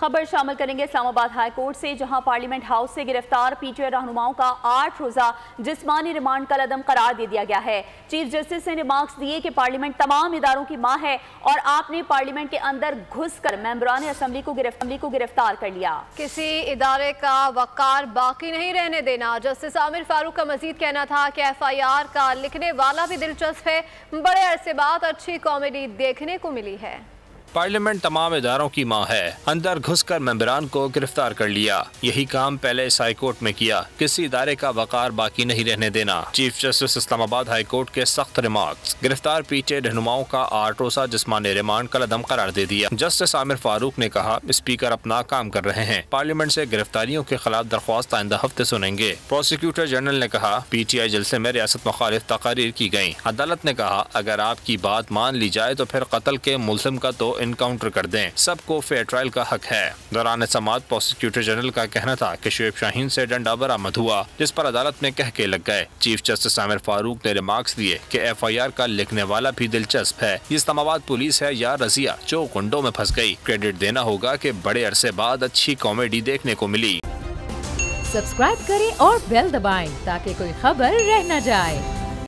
खबर शामिल करेंगे इस्लामाबाद हाई कोर्ट से, जहां पार्लियामेंट हाउस से गिरफ्तार पीटीआई रहनुमाओं का 8 रोजा जिस्मानी रिमांड कलअदम करार दे दिया गया है। चीफ जस्टिस ने रिमार्क्स दिए कि पार्लियामेंट तमाम इदारों की मां है और आपने पार्लियामेंट के अंदर घुसकर मेंबरान असम्बली को गिरफ्तार कर लिया। किसी इदारे का वकार बाकी नहीं रहने देना। जस्टिस आमिर फारूक का मजीद कहना था कि FIR का लिखने वाला भी दिलचस्प है, बड़े अरसे बाद अच्छी कॉमेडी देखने को मिली है। पार्लियामेंट तमाम इदारों की मां है, अंदर घुसकर मेंबरान को गिरफ्तार कर लिया। यही काम पहले इस हाई कोर्ट में किया, किसी इदारे का वकार बाकी नहीं रहने देना। Chief justice Islamabad high court के सख्त रिमार्क्स। गिरफ्तार पीटीआई रहनुमाओं का 8 रोजा जिस्मानी रिमांड कलअदम करार दे दिया। जस्टिस आमिर फारूक ने कहा, स्पीकर अपना काम कर रहे हैं, पार्लियामेंट से गिरफ्तारियों के खिलाफ दरख्वास्त आइंदा हफ्ते सुनेंगे। प्रोसिक्यूटर जनरल ने कहा, PTI जलसे में रियासत मुखालिफ तकारीर की गयी। अदालत ने कहा, अगर आपकी बात मान ली जाए तो फिर कत्ल के मुलजिम का तो इनकाउंटर कर दें, सबको फेयर ट्रायल का हक है। दौरान समाअत प्रोसिक्यूटर जनरल का कहना था कि शुएब शाहीन से डंडा बरामद हुआ, जिस पर अदालत में कह के लग गए। चीफ जस्टिस आमिर फारूक ने रिमार्क्स दिए कि FIR का लिखने वाला भी दिलचस्प है, ये इस्लामाबाद पुलिस है या रजिया जो गुंडों में फंस गई। क्रेडिट देना होगा कि बड़े अरसे बाद अच्छी कॉमेडी देखने को मिली। सब्सक्राइब करें और बेल दबाएं ताकि कोई खबर रह न जाए।